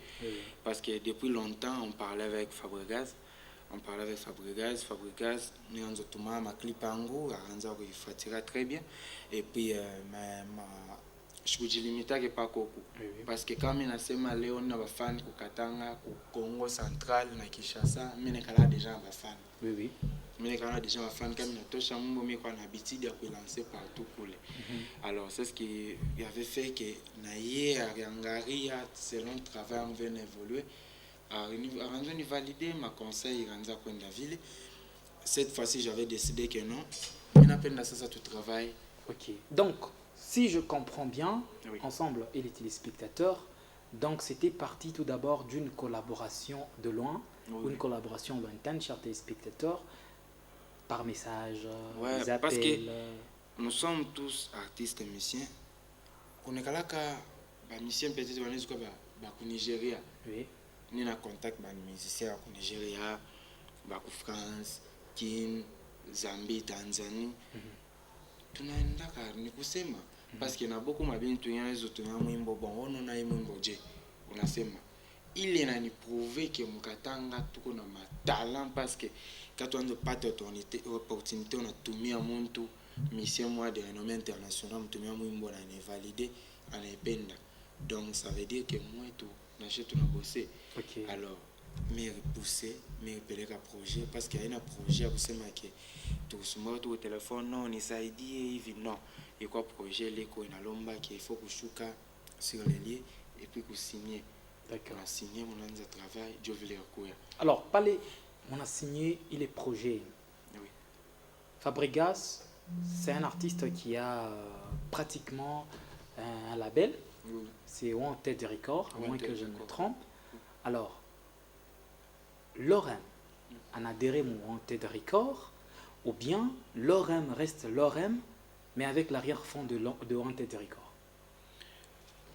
Parce que depuis longtemps on parlait avec Fabregas. Fabregas, nous avons tout ma clip ango, il fatiguera très bien. Et puis je vous dis limité que pas beaucoup parce que quand on a ces malais on a des fans au Katanga au Congo central na Kinshasa mais on a déjà des fans mais on a déjà des fans comme on a touché mon mais qu'on a l'habitude de lancer partout coulé alors c'est ce qui avait fait que naïe à Rangaria selon le travail on vient évoluer à valider ma conseil Ranza Point de la ville cette fois-ci j'avais décidé que non on a peine ça tout travail. Donc si je comprends bien, ensemble et les téléspectateurs, donc c'était parti tout d'abord d'une collaboration de loin ou une collaboration lointaine, chers téléspectateurs, par message, Ouais, des appels. parce que nous sommes tous artistes et musiciens. On est là que musiciens peut-être au Nigeria. Oui. Nous avons contact avec les musiciens au Nigeria, en France, Kenya, Zambie, Tanzanie. Tunaenda ni kusema parce que na beaucoup mabintu yanzo tunamwimbo bongo na mwimbo je unasema ile inaniprouver que mkatanga tuko na matalent parce que quand on pata opportunité on a tumia muntu mission moi de renommée international tumia mwimbo na ni validé anaipenda donc ça veut dire que moi tout na chetu na bosser. Okay. Alors me repousser me peleka projet parce qu'il y a un projet à kusema que tukusumba tu téléphone non nisaidie hivi non et quoi projet leko inalomba qu'il faut kushuka sur les lieux et puis kusigner. D'accord. On a signé mon anza travail je vais le Alors parlez, on a signé il est projet. Oui. Fabregas, c'est un artiste qui a pratiquement un label. Oui. C'est Wanted Records, à moins Wanted que je me Records. trompe. Alors, Lorem en adhéré mon Wanted Records, ou bien Lorem reste Lorem, mais avec l'arrière-fond de Wanted Records.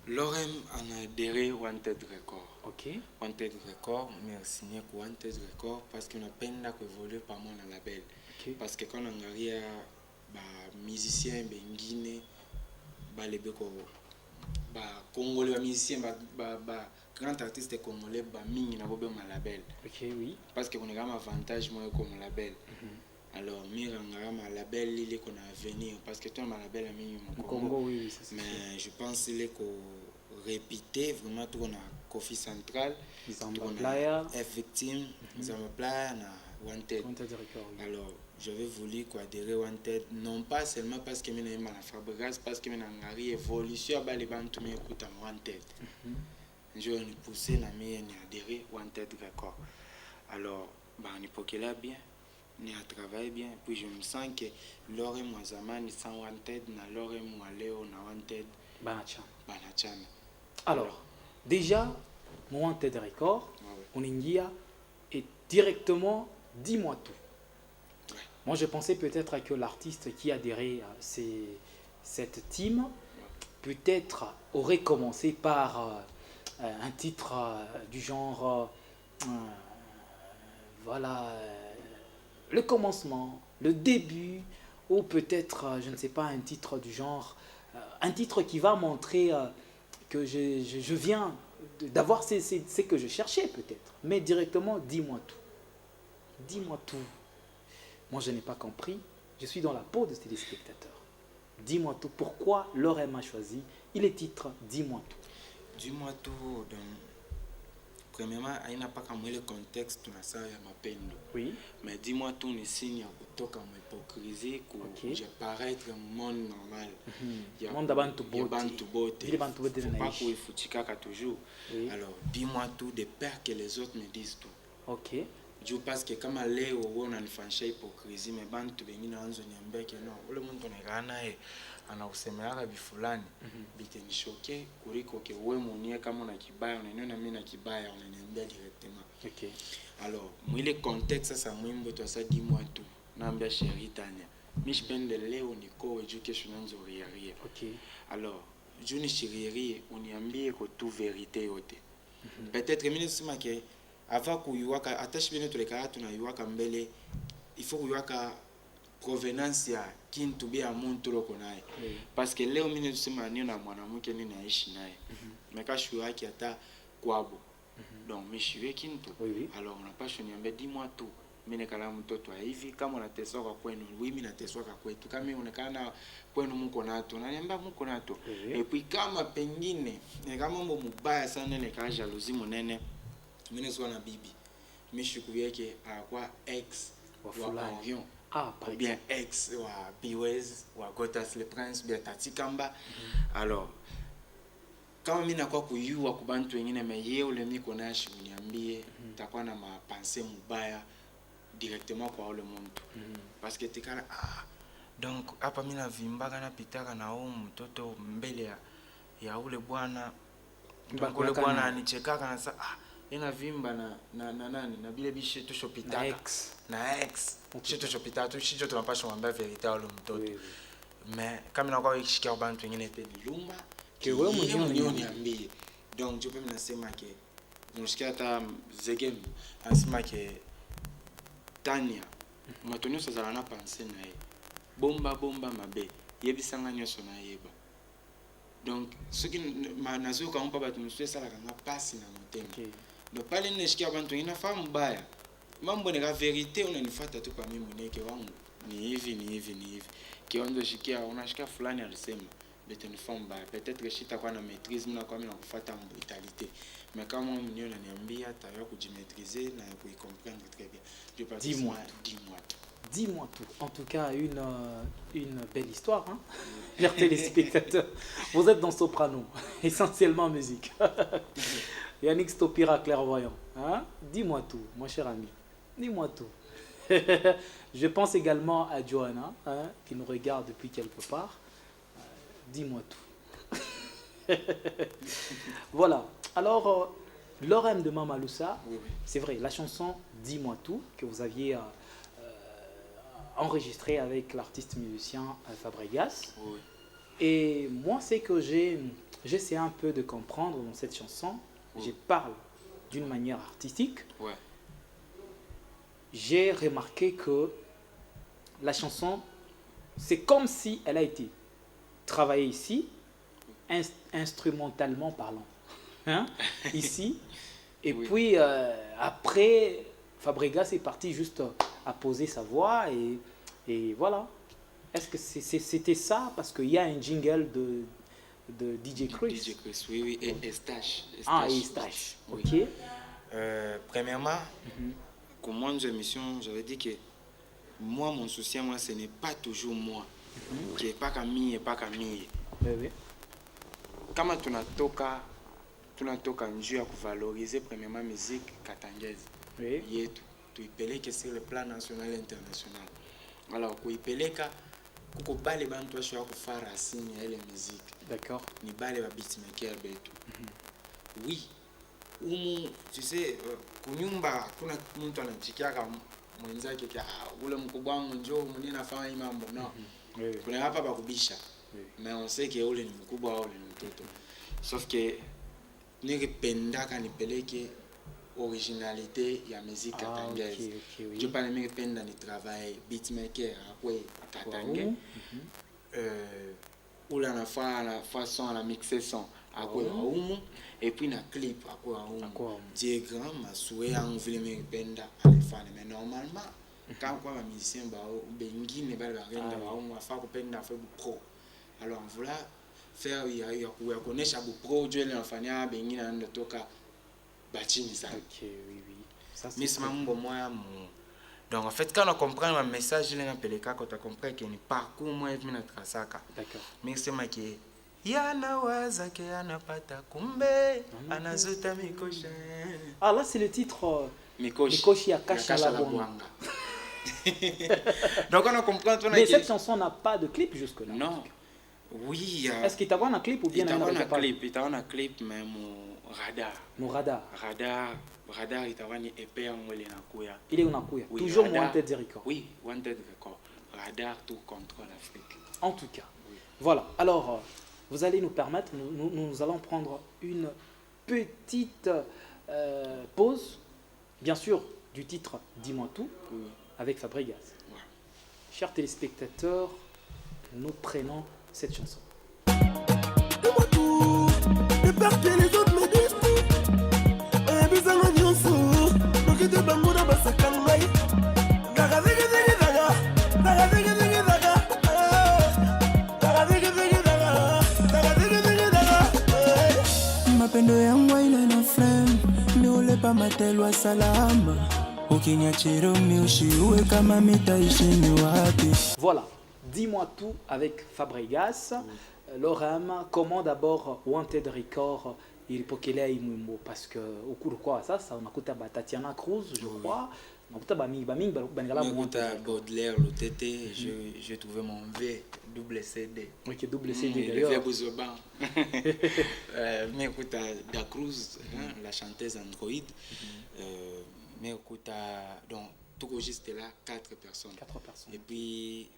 Lorem en adhéré Wanted Record. Ok. Wanted Record, mais signé pour Wanted Record parce qu'on a peine d'évoluer par mon label. Ok. Parce que quand on arrive à musicien bengine les beko congolais musicien grand artiste congolais mingi na bobe ma label. Ok, oui. Parce que on a un avantage moi comme label. Alors mira ngama label il est qu'on a venir parce que toi ma label a mis Au Congo, oui, oui, ça c'est sûr. mais je pense qu'il est qu'on répéter vraiment tout on a Kofi Central, Zamba on Playa. a F Victim, Zamba Playa na Wanted. Wanted Records, oui. Alors, j'avais voulu adhérer à Wanted, non pas seulement parce que je suis à Fabregas, parce que je suis évolution à les bantu mais écoute à Wanted. Je vais pousser na mie ni adhérer Wanted Record. Alors, on est pour là bien, on a travaillé bien, puis je me sens que l'ore moi zamani sans Wanted, na l'ore moi Léo na Wanted, Banachan. Banachana. Alors, déjà, mon Wanted Records, Ouais. Oningia est directement, dis-moi tout. Ouais. Moi, je pensais peut-être que l'artiste qui adhérait à cette team, peut-être aurait commencé par un titre du genre, voilà, le commencement, le début, ou peut-être, je ne sais pas, un titre du genre, un titre qui va montrer que je viens d'avoir ce que je cherchais peut-être. Mais directement, dis-moi tout. Dis-moi tout. Moi, je n'ai pas compris. Je suis dans la peau de ces téléspectateurs. Dis-moi tout. Pourquoi Lorem a choisi il est titre Dis-moi tout. Dis-moi tout. Donc, premièrement, il n'y a pas qu'à le contexte de ça, il y a ma peine. Oui. Mais dis-moi tout, les signes, il y a hypocrisie, que je paraître un monde normal. Monde d'Abantu Il y a Bantu Bote. Il y a Bantu Bote. Il ne faut pas qu'il faut toujours. Oui. Alors, dis-moi tout de peur que les autres me disent tout. Ok. Je pense que comme aller au on a une franchise hypocrisie, mais Bantu Bengi na anzo niambia que non, le monde onekana anakusemeaga bifulani bitenishoke kuliko ke wewe mwenyewe kama una kibaya unaniona mimi na kibaya unaniambia directement. Ok. Alors, mwile contexte sasa mwimbo tu asa dis-moi tout. Naambia chérie Tania. Mimi sipende leo niko education nzo riaria. Ok. Alors, je ne chérie uniambie ko tout vérité yote. Peut-être mimi nisema que avant kuyuaka attache bene tuleka tunayuaka mbele il faut kuyuaka provenance ya kintu bia muntu loko naye. Parce que leo mimi nisema ni na mwanamke ni naishi naye. Mekashu yake hata kwabo. Donc mimi shiwe kintu. Oui. Alors unapaswa niambie dis-moi tout. Mimi nekala mtoto hivi kama unatesoka kwenu, mimi natesoka kwetu. Kama unaonekana kwenu mko nato, unaniambia mko nato. Et puis kama pengine kama mambo mubaya sana neka jalousie monene. Mimi niswa na bibi. Mimi shukuru yake kwa ex wa Orion. Ah, par bien ex wa Piwez wa Gotas le Prince bien Tati Kamba. Alors kama mimi nakuwa kuyua kubantu wengine meye ule mimi kona shi uniambie takuwa na mapense mubaya directement kwa ule muntu. Parce que tikana donc hapa mimi na vimbaga na pitaka na huyu mtoto mbele ya ule bwana. Ule bwana anichekaka na sasa ina vimba na nani na bile bishi tu shopitaka na ex shitu shopitaka tu shitu tunapaswa kuambia verite au mtoto mais kama inakuwa ikishikia bantu wengine tena lumba ke wewe mwenyewe niambie donc je peux me nasema ke unasikia hata Zegem anasema ke Tania matonyo sazala na penser na ye bomba mabe yebisanga nyoso na yeba donc ce qui nazo ka mpa batu mswe sala kanga pasi na motema donc pale nishikia bantu ina famu baya mambo ni la vérité unanifuata tu kwa mimi mwenyewe wangu ni hivi kiondo shikia unashikia fulani alisema bete ni famu baya peut-être que shita kwa na maîtrise mna kwa mimi nakufuata mbitalité mais kama mwenyewe unaniambia tayari kujimaîtriser na kuicomprendre très bien je pense Dis-moi tout. En tout cas, une belle histoire, hein, chers téléspectateurs. Vous êtes dans Soprano, essentiellement musique. Yannick Stopira, clairvoyant. Hein? Dis-moi tout, mon cher ami. Dis-moi tout. Je pense également à Johanna, hein, qui nous regarde depuis quelque part. Dis-moi tout. Voilà. Alors, l'orème de Mama Loussa, c'est vrai, la chanson Dis-moi tout, que vous aviez enregistré avec l'artiste musicien Fabregas. Oui. Et moi, c'est que j'essaie un peu de comprendre dans cette chanson. Oui. Je parle d'une manière artistique. Ouais. J'ai remarqué que la chanson, c'est comme si elle a été travaillée ici, instrumentalement parlant. Hein? Ici. Et puis, après, Fabregas est parti juste à poser sa voix et voilà. Est-ce que c'était ça? Parce qu'il y a un jingle de DJ Chris. DJ Chris, oui, et Estache. Ah, Estache, oui. Ok. Premièrement, comme moi, j'ai émission, j'avais dit que moi, mon souci, moi, ce n'est pas toujours moi. Qui n'est pas Camille et pas Camille. Oui. Kama tunatoka njia kuvaloriser premièrement musique katangeze. Oui. Yetu. Tuipeleke sur le plan national et international. Alors kuipeleka kuko bale bantu washo kufara racine ya ile musique. D'accord. Ni bale ba beatmaker betu. Oui. Tu sais kunyumba kuna mtu anachikiaka mwenzake kia ule mkubwa wangu njoo mwenye nafanya hii mambo no. Kuna hapa pa kubisha. Mais on sait que ule ni mkubwa au ule ni mtoto. Sauf que ningependaka nipeleke originalité ya musique katangaise. Okay, je parle même peine dans le travail beatmaker après katangais. Ou la façon à la mixer son après et puis na clip après diagramme masoué en voulait me penda à les fans mais normalement quand quoi ma musicien ba bengine ba la renda ba on va faire penda faire pro. Alors on voulait faire ya kuonesha bu pro je l'enfanya bengine ndo toka bachini ça. Ok, oui. Ça c'est mambo moya mu. Donc en fait quand on comprend le message là peleka quand on comprend que ni parcours moi hivi na trasaka. D'accord. Mais c'est ma qui yana waza ke anapata kumbe anazuta mikosha. Ah là c'est le titre Mikoshi ya Kasha la Bwanga. Donc on comprend tout. Mais cette chanson n'a pas de clip jusque là. Non. Oui. Est-ce qu'il t'a un clip ou bien il t'a un clip mais mon radar. Radar itawani épée en mwele nakuya. Il est unakuya. Oui, toujours Wanted Record. Oui, Wanted Record. Radar tout contre l'Afrique. En tout cas. Oui. Voilà. Alors, vous allez nous permettre, nous allons prendre une petite pause, bien sûr, du titre Dis-moi tout, avec Fabregas. Ouais. Chers téléspectateurs, nous prenons cette chanson. Dis-moi tout, de peur que les autres me disent tout. Mapendo yangu ila na frame mi ulepa matelwa salama ukiniachiro mi ushiue kama mitaishini wapi. Voilà, Dis-moi tout avec Fabregas. L'ORAM, comment d'abord Wanted Record il pokelea imwimbo parce que au cours de quoi ça on a écouté Tatiana Cruz je crois Nakuta bamingi baningala Écoute, Baudelaire, le TT, j'ai trouvé mon V, double CD. Ok, double CD Le d'ailleurs. V Bouzoban. Mais écoute, Da Cruz, la chanteuse Android. Mais écoute, donc, tout juste là, 4 personnes. 4 personnes. Et puis,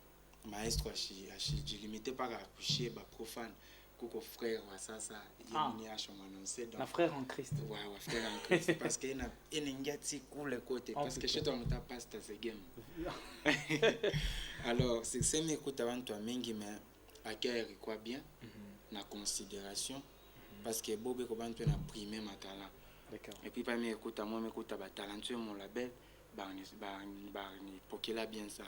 maestro, j'ai limité par accoucher, profane. Coucou frère, ça, il y a un annoncé. Un frère en Christ. Ouais, frère en Christ. Parce qu'il y a un gâti cool le côté. Parce que chez toi, on t'a pas ce game. Alors, c'est ça, mais écoute, avant toi, mingi, mais à quel quoi bien, la considération. Parce que Bobé, comment tu as primé ma talent. D'accord. Et puis, parmi écoute, moi, écoute, talentueux, mon label, pour qu'il a bien ça.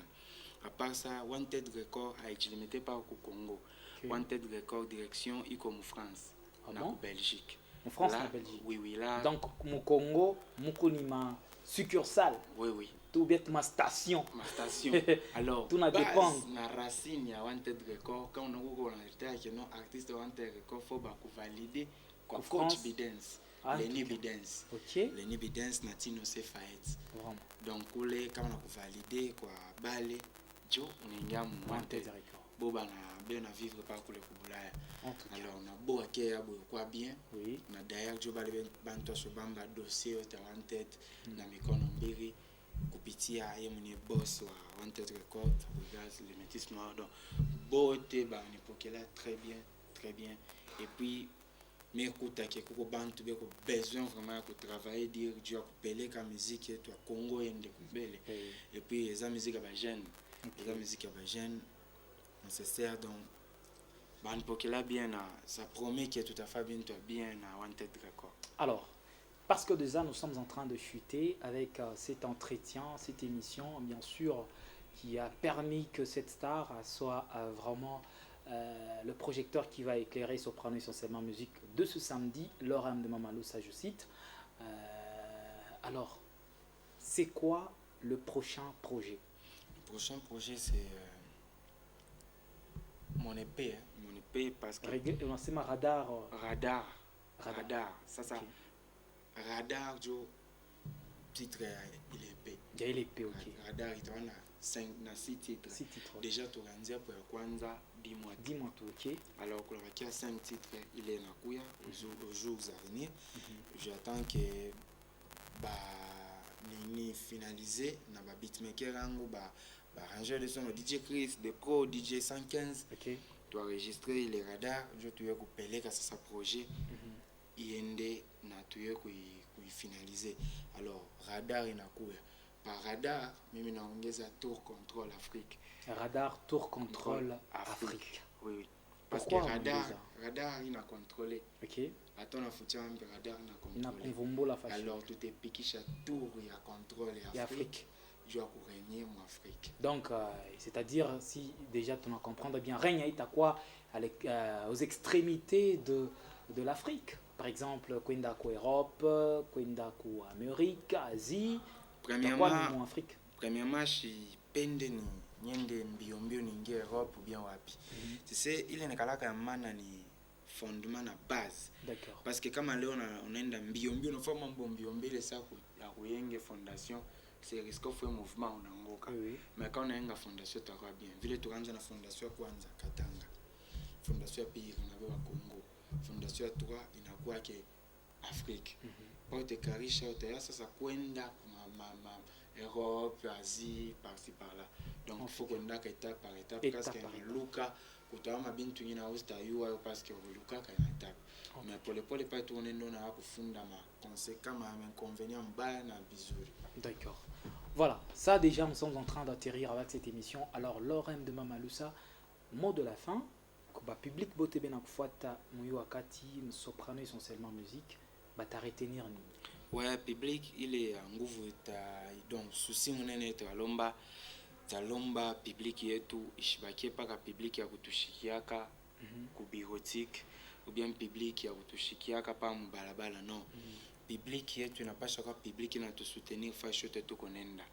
À part ça, Wanted Record a été limité par au Congo. Wanted Record direction y comme France, en Belgique. En France, là, en Belgique. Oui, là. Donc, mon Congo, mon succursale. Oui. Tout bien ma station. Ma station. Alors, tout n'a dépend. La racine, il y a Wanted Record. Quand on a un artiste Wanted Record, il faut valider quoi coach Bidens. Lenny Bidens. Ok. Lenny Bidens, Natino Sefaet. Donc, quand on a validé quoi, Balé, Joe, on a Wanted Record. Boba na bien à vivre par le Kubulaya. Alors on a beau accueillir quoi bien. Oui. On a d'ailleurs Joe Balé banto so bamba dossier au Wanted na mikono mbiri kupitia yeye boss wa Wanted Record regarde les métis noirs donc beauté ba ni pokela très bien et puis mais écoute que ko bantu be ko besoin vraiment de travailler dire Dieu a coupé la musique et toi Congo ende kubele et puis les musique ba jeune les musique ba jeune nécessaire donc ban pokela bien ça promet que tout à fait bien à Wanted Record. Alors parce que déjà nous sommes en train de chuter avec cet entretien, cette émission bien sûr qui a permis que cette star soit vraiment le projecteur qui va éclairer Soprano Essentiellement Musique de ce samedi, l'Orem de Mamalou, ça je cite. Alors c'est quoi le prochain projet? Le prochain projet c'est mon épée parce que c'est ma radar ça okay. Radar jo titre il est épée ok radar il a 6 titres déjà tu ranzia pour kwanza 10 mois tout ok alors qu'on a 5 titres il est na kuya aux jours à venir j'attends que ni finaliser na ba beatmaker ango arranger le son DJ Chris de Pro DJ 115 ok tu enregistrer les radars je tu veux couper ça ça projet iende na tu veux finaliser alors radar inakuya par radar mimi naongeza tour contrôle Afrique radar tour contrôle Afrique oui parce que radar ina contrôler ok attends na futia radar ina contrôler alors tout est piquisha tour ya contrôle Afrique je dois régner en Afrique. Donc, c'est-à-dire, si déjà tu en comprends bien, règne à quoi aux extrémités de l'Afrique. Par exemple, Kwendako Europe, Kwendako Amérique, Asie, premièrement, Afrique. Premièrement, je pende ni nyende mbiombio ninge Europe ou bien wapi. Tu sais, il est kalaka mana ni fondement na base. D'accord. Parce que comme là on enda mbiombio no forme mbiombio le ça la kuyenge fondation c'est risque de faire mouvement en Angoka. Oui. Mais quand on a une fondation, tu vas bien. Vile tu ranges na fondation kwanza Katanga. Fondation pire na wa Congo. Fondation 3 inakuwa ke Afrique. Pour te carisha utaya sasa kwenda Europe, Asie, par-ci par-là. Donc il faut qu'on ait étape par étape parce que luka utaama bintu ngina ustayua parce que luka ka étape. Mais pour les pas tourner non na kufunda ma conséquences ma inconvénients mbaya na bizuri. D'accord. Voilà, ça déjà nous sommes en train d'atterrir avec cette émission. Alors l'Orem de Mamalusa, mot de la fin. Kuba public bote bena kufuata moyo wakati Soprano Essentiellement Musique bata retenir ni. Ouais, public il est en nguvu donc souci munene talomba public yetu ishibakie paka public ya kutushikiaka kubirotique ou bien public ya kutushikiaka pa mbalabala non. Public yetu inapasha kwa public na tusoutenir fasho tetu konenda.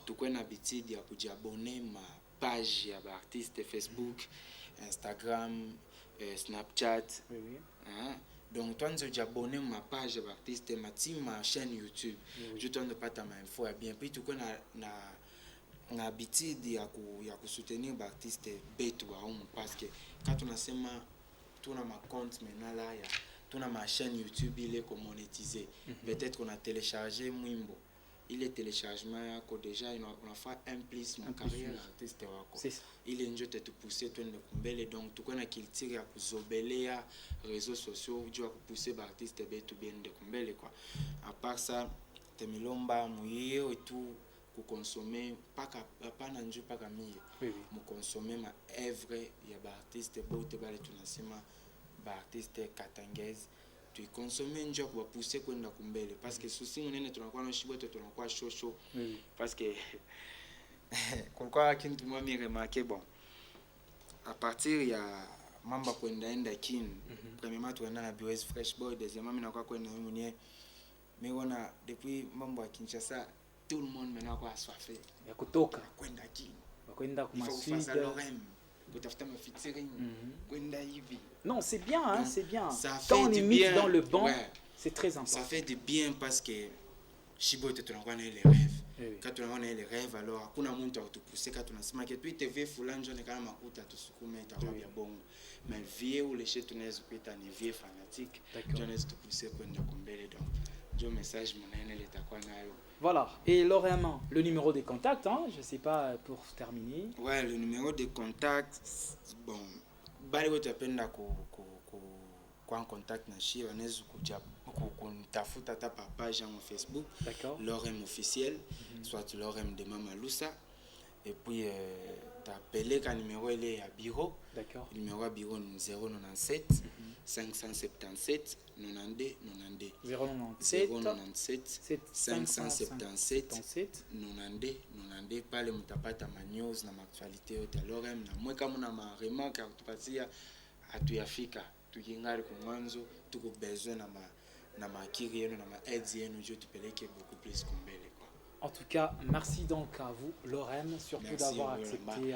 Tukwe na bitidi ya kujiabone ma page ya ba artiste Facebook, Instagram, Snapchat. Oui. Donc toi tu abonné ma page d'artiste ma chaîne YouTube. Je t'en pas ta info bien puis tu connais na habitude ya soutenir l'artiste betu parce que quand on a sema tu na ma compte maintenant là ya tu na ma chaîne YouTube il est monétisé. Peut-être qu'on a téléchargé Mwimbo. Il est téléchargement déjà on a fait un plus mon carrière artiste wako. Il est njote te pousser toi ne kumbele donc tu connais qu'il tire à kuzobelea réseaux sociaux tu vas pousser l'artiste betu bien de kumbele quoi. À part ça temilomba muye et tout pour consommer pas nanju pas kamie mu consommer ma œuvre ya artiste betu bale tunasema ba artiste katangese tu consommer njo pour pousser kwenda kumbele parce que souci munene tunakuwa na shiboto tunakuwa shosho parce que kulikuwa kintu mimi remarqué bon à partir ya mamba kwenda enda kin premièrement tuenda na BOS Fresh Boy deuxièmement mimi nakuwa kwenda mwenye meona depuis mambo ya Kinshasa tout le monde maintenant kwa aswafe ya kutoka kwenda kin kwenda kuma sud kutafuta mafeaturing kwenda hivi. Non, c'est bien hein, c'est bien. Quand on est mis dans le banc, c'est très important. Ça fait du bien parce que Shibo te tunakuwa na les rêves. Quand tunakuwa na les rêves alors hakuna mtu atupousser quand tunasema que tu TV fulani njoo kama makuta tusukume itakuwa bien bongo. Mais vie ou les chez tunaweza kuita ni vie fanatique. Tunaweza tupousser kwenda kumbele donc. Jo message mnene litakuwa nayo. Voilà, et Lorem, le numéro de contact, hein, je ne sais pas, pour terminer. Ouais, le numéro de contact, bon, bali wote apenda en contact na shi wanaweza kunitafuta hata pa page en Facebook. D'accord. Lorem officiel, soit Lorem de Mama Lusa. Et puis t'appeler qu'un numéro il est à bureau. D'accord. Le numéro à bureau 097 577 92 92 097 577 92 92 pale mtapata ma news na actualité yote Lorem na mweka mna ma remarque kutupatia hatuyafika tukingari kwa mwanzo tuko besoin na makiri yenu na ma aids yenu je tupeleke beaucoup plus kumbele quoi. En tout cas, merci donc à vous Lorem surtout d'avoir accepté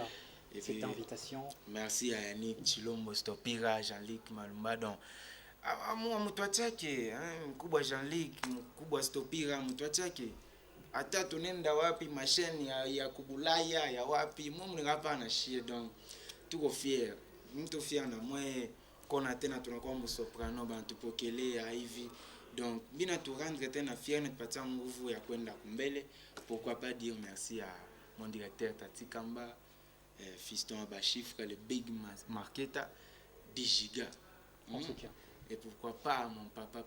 cette invitation. Merci à Yannick Chilombo Stopira, Jean-Luc Malumba donc moi mtu achake mkubwa Jean-Luc mkubwa Stopira mtu achake hata tunenda wapi masheni ya kubulaya ya wapi mumu hapa na shie donc tuko fier mtu fier na mwe kona tena tunakuwa msoprano bantu pokelea hivi donc bina tu rendre tena fier netupatia nguvu ya kwenda kumbele. Pourquoi pas dire merci à mon directeur Tati Kamba, fiston Abachifre, le big marketer 10 gigas. Et pourquoi pas mon papa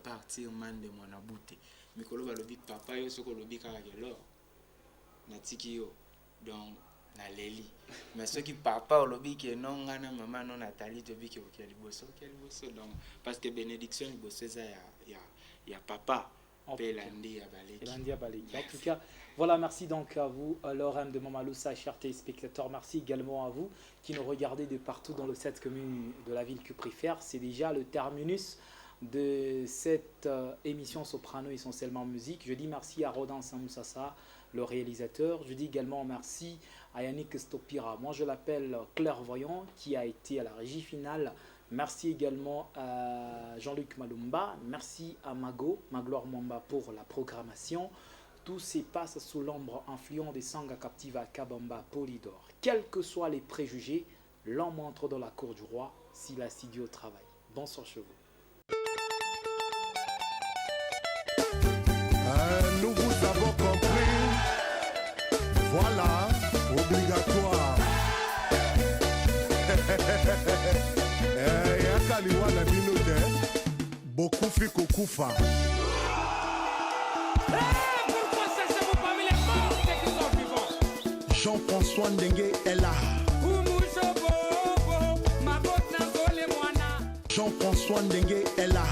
partir man de mon abouté. Mikolo ba lobi papa yo soko lobi ka gelo. Na tiki yo. Donc na leli. Mais ce qui papa lobi que non ngana maman non Nathalie to bi que liboso donc parce que bénédiction liboso ça ya papa. En tout cas, voilà, merci donc à vous, Lorem de Mama Lusa, chers téléspectateurs. Merci également à vous qui nous regardez de partout dans le 7 commune de la ville que préfère. C'est déjà le terminus de cette émission Soprano essentiellement musique. Je dis merci à Rodin Samoussassa, le réalisateur. Je dis également merci à Yannick Stopira. Moi, je l'appelle Clairvoyant, qui a été à la régie finale. Merci également à Jean-Luc Malumba. Merci à Magloire Mwamba pour la programmation. Tout se passe sous l'ombre influent des Sanga Captiva Kabamba Polydor. Quels que soient les préjugés, l'homme entre dans la cour du roi s'il assidu au travail. Bonsoir chez vous. Nous vous avons compris. Voilà, obligatoire. Yakaliwana binote, beaucoup fait kokufa. Pourquoi ça se vaut parmi les morts qui sont vivants? Jean-François Ndengue est là. Jean-François Ndengue est là.